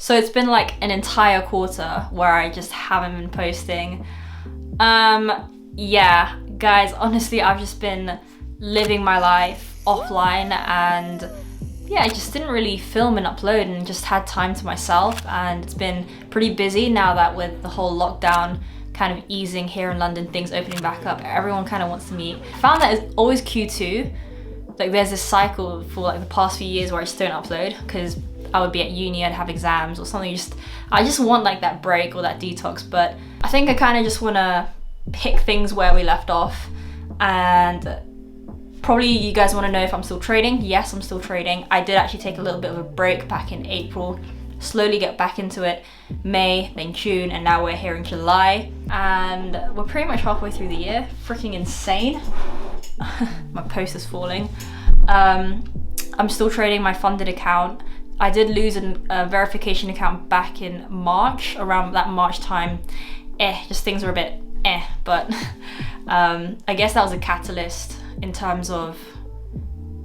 So it's been like an entire quarter where I just haven't been posting. Yeah, guys, honestly, I've just been living my life offline, and yeah, I just didn't really film and upload and just had time to myself, and it's been pretty busy now that with the whole lockdown kind of easing here in London, things opening back up, everyone kind of wants to meet. I found that it's always Q2, like there's this cycle for like the past few years where I just don't upload because I would be at uni, I'd have exams or something. I just want like that break or that detox. But I think I kind of just want to pick things where we left off. And probably you guys want to know if I'm still trading. Yes, I'm still trading. I did actually take a little bit of a break back in April, slowly get back into it. May, then June, and now we're here in July. And we're pretty much halfway through the year. Freaking insane. My post is falling. I'm still trading my funded account. I did lose a verification account back in March, around that March time. Just things were a bit but I guess that was a catalyst in terms of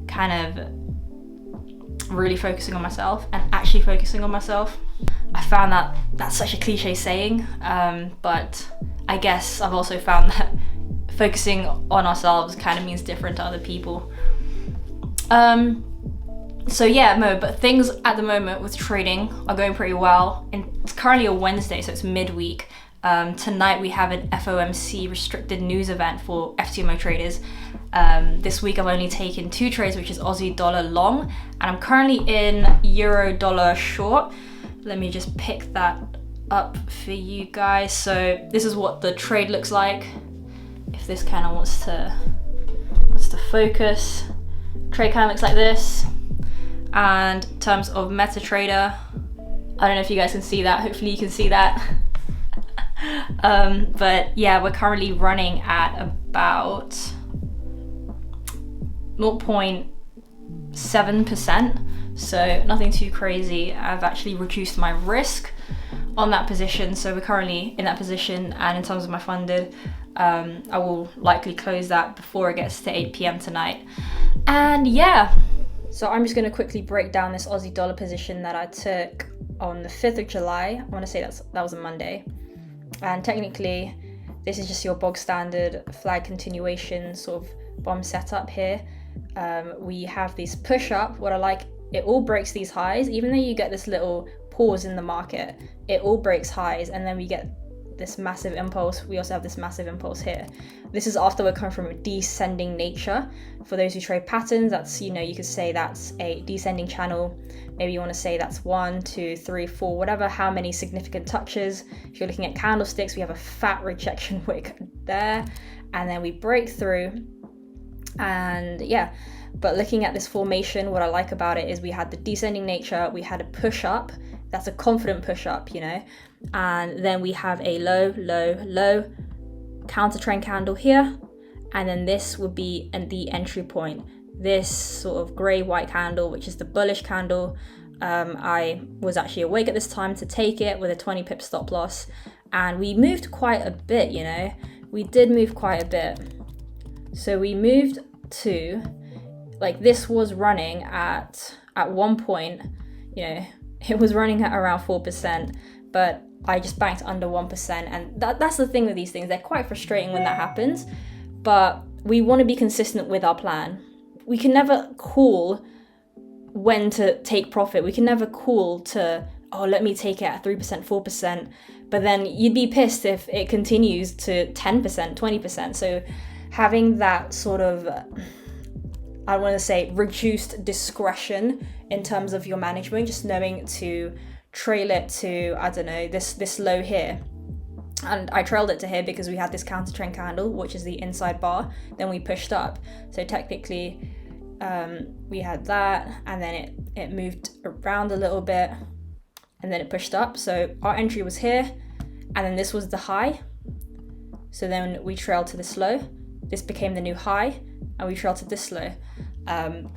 kind of really focusing on myself and actually focusing on myself. I found that that's such a cliche saying, but I guess I've also found that focusing on ourselves kind of means different to other people. So yeah, but things at the moment with trading are going pretty well. And it's currently a Wednesday, so it's midweek. Tonight we have an FOMC restricted news event for FTMO traders. This week I've only taken 2 trades, which is Aussie dollar long, and I'm currently in euro dollar short. Let me just pick that up for you guys. So this is what the trade looks like. If this kind of wants to focus, trade kind of looks like this. And in terms of MetaTrader, I don't know if you guys can see that. Hopefully you can see that. But yeah, we're currently running at about 0.7%, so nothing too crazy. I've actually reduced my risk on that position, so we're currently in that position. And in terms of my funded, I will likely close that before it gets to 8 p.m. tonight. And yeah, so I'm just going to quickly break down this Aussie dollar position that I took on the 5th of July. I want to say that was a Monday. And technically, this is just your bog standard flag continuation sort of bomb setup here. We have this push up. What I like, it all breaks these highs, even though you get this little pause in the market, it all breaks highs, and then we get this massive impulse. We also have this massive impulse here. This is after we're coming from a descending nature. For those who trade patterns, that's, you could say that's a descending channel. Maybe you want to say that's 1, 2, 3, 4, whatever, how many significant touches. If you're looking at candlesticks, we have a fat rejection wick there, and then we break through. And yeah, but looking at this formation, what I like about it is we had the descending nature, we had a push up. That's a confident push up, and then we have a low, low, low counter trend candle here, and then this would be the entry point. This sort of grey white candle, which is the bullish candle. I was actually awake at this time to take it with a 20 pip stop loss, and we moved quite a bit. We did move quite a bit. So we moved to, like, this was running at one point, it was running at around 4%, but I just banked under 1%. And that's the thing with these things. They're quite frustrating when that happens, but we want to be consistent with our plan. We can never call when to take profit. We can never call to, let me take it at 3%, 4%, but then you'd be pissed if it continues to 10%, 20%. So having that sort of, I want to say, reduced discretion in terms of your management, just knowing to trail it to, I don't know, this low here. And I trailed it to here because we had this counter trend candle, which is the inside bar. Then we pushed up. So technically, we had that, and then it moved around a little bit, and then it pushed up. So our entry was here, and then this was the high. So then we trailed to this low. This became the new high, and we trailed to this low.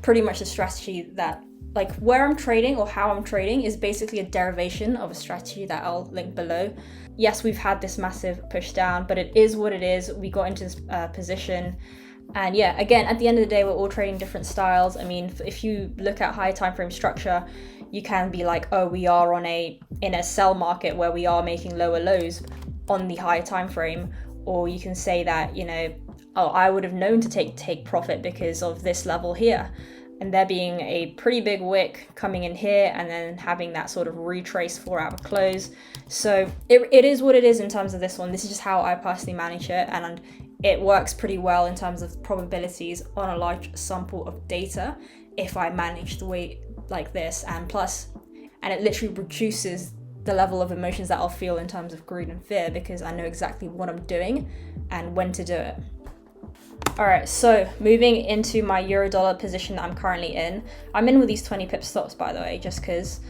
Pretty much the strategy that, like, where I'm trading or how I'm trading is basically a derivation of a strategy that I'll link below. Yes, we've had this massive push down, but it is what it is. We got into this position, and yeah, again, at the end of the day, we're all trading different styles. I mean, if you look at high time frame structure, you can be like, oh, we are in a sell market where we are making lower lows on the higher time frame. Or you can say that, you know, oh, I would have known to take profit because of this level here. And there being a pretty big wick coming in here and then having that sort of retrace 4-hour close. So it is what it is in terms of this one. This is just how I personally manage it, and it works pretty well in terms of probabilities on a large sample of data if I manage the way like this. And it literally reduces the level of emotions that I'll feel in terms of greed and fear, because I know exactly what I'm doing and when to do it. All right, so moving into my euro dollar position that I'm currently in. I'm in with these 20 pip stops, by the way, just because,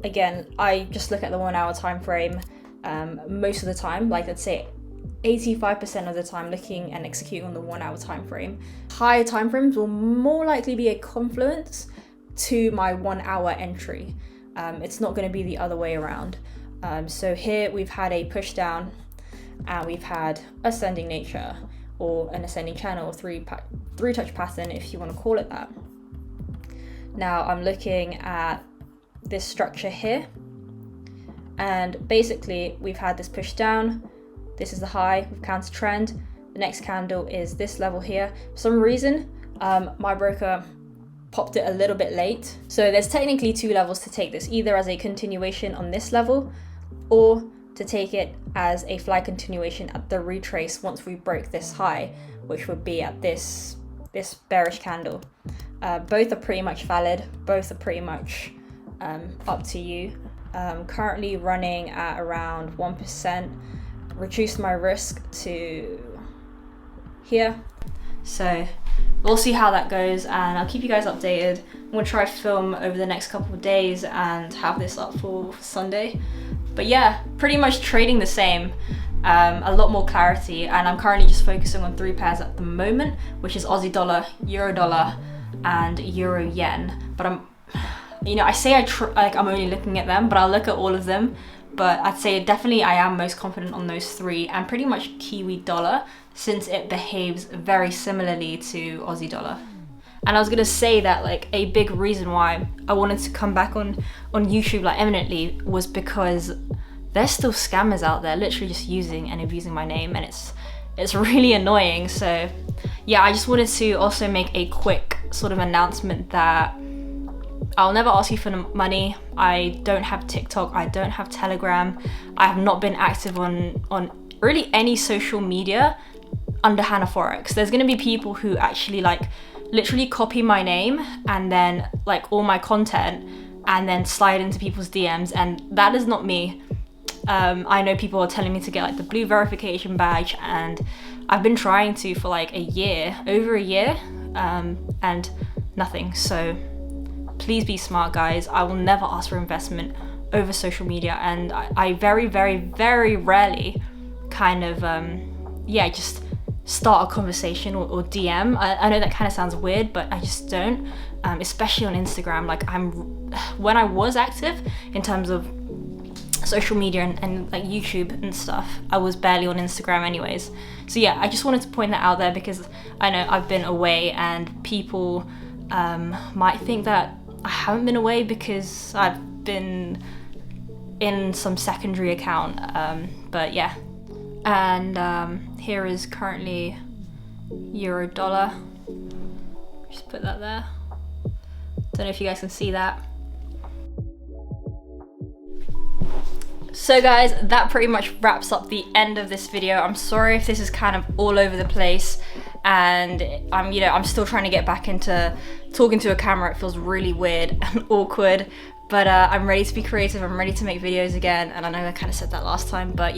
again, I just look at the 1 hour time frame most of the time. Like, let's say 85% of the time looking and executing on the 1 hour time frame. Higher time frames will more likely be a confluence to my 1 hour entry. It's not going to be the other way around. So here we've had a push down and we've had ascending nature, or an ascending channel, or three touch pattern, if you want to call it that. Now I'm looking at this structure here, and basically we've had this push down. This is the high with counter trend. The next candle is this level here. For some reason, my broker popped it a little bit late. So there's technically two levels to take this, either as a continuation on this level, or to take it as a flag continuation at the retrace once we break this high, which would be at this bearish candle. Both are pretty much valid. Both are pretty much up to you. Currently running at around 1%. Reduced my risk to here. So we'll see how that goes, and I'll keep you guys updated. I'm gonna try to film over the next couple of days and have this up for Sunday. But yeah, pretty much trading the same, a lot more clarity, and I'm currently just focusing on 3 pairs at the moment, which is Aussie dollar, euro dollar, and euro yen. But I say I'm only looking at them, but I'll look at all of them. But I'd say definitely I am most confident on those 3, and pretty much Kiwi dollar, since it behaves very similarly to Aussie dollar. And I was gonna say that, like, a big reason why I wanted to come back on YouTube like eminently was because there's still scammers out there literally just using and abusing my name, and it's really annoying. So yeah, I just wanted to also make a quick sort of announcement that I'll never ask you for money. I don't have TikTok, I don't have Telegram, I have not been active on really any social media under hannahforex. There's gonna be people who actually like literally copy my name and then like all my content and then slide into people's DMs, and that is not me. I know people are telling me to get like the blue verification badge, and I've been trying to for like over a year, and nothing. So please be smart, guys. I will never ask for investment over social media, and I very, very, very rarely kind of just start a conversation or DM. I know that kind of sounds weird, but I just don't, especially on Instagram. Like, when I was active in terms of social media and like YouTube and stuff, I was barely on Instagram anyways. So yeah, I just wanted to point that out there, because I know I've been away and people might think that I haven't been away because I've been in some secondary account, but yeah. And here is currently euro dollar. Just put that there. Don't know if you guys can see that. So guys, that pretty much wraps up the end of this video. I'm sorry if this is kind of all over the place, and I'm still trying to get back into talking to a camera. It feels really weird and awkward, but I'm ready to be creative. I'm ready to make videos again, and I know I kind of said that last time, but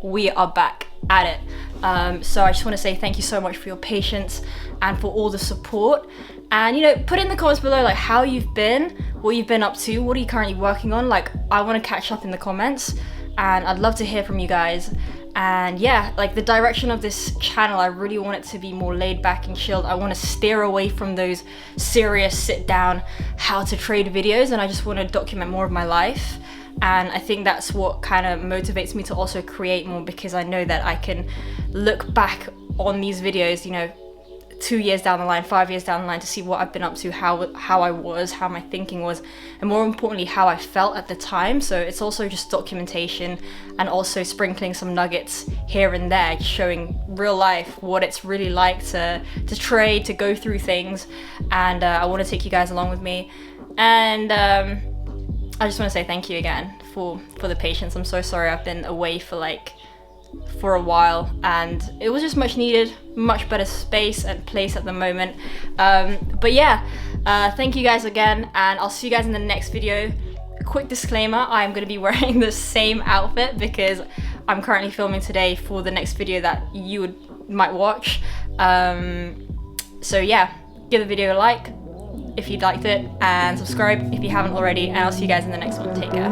we are back at it. So I just want to say thank you so much for your patience and for all the support. And put in the comments below like how you've been, what you've been up to, what are you currently working on. Like, I want to catch up in the comments, and I'd love to hear from you guys. And yeah, like the direction of this channel, I really want it to be more laid back and chilled. I want to steer away from those serious sit down how to trade videos, and I just want to document more of my life. And I think that's what kind of motivates me to also create more, because I know that I can look back on these videos, 2 years down the line, 5 years down the line, to see what I've been up to, how I was, how my thinking was, and more importantly, how I felt at the time. So it's also just documentation, and also sprinkling some nuggets here and there, showing real life what it's really like to trade, to go through things. And I want to take you guys along with me. And I just want to say thank you again for the patience. I'm so sorry I've been away for a while, and it was just much needed, much better space and place at the moment. But yeah, thank you guys again, and I'll see you guys in the next video. A quick disclaimer, I'm going to be wearing the same outfit because I'm currently filming today for the next video that you might watch. So yeah, give the video a like if you liked it, and subscribe if you haven't already, and I'll see you guys in the next one. Take care.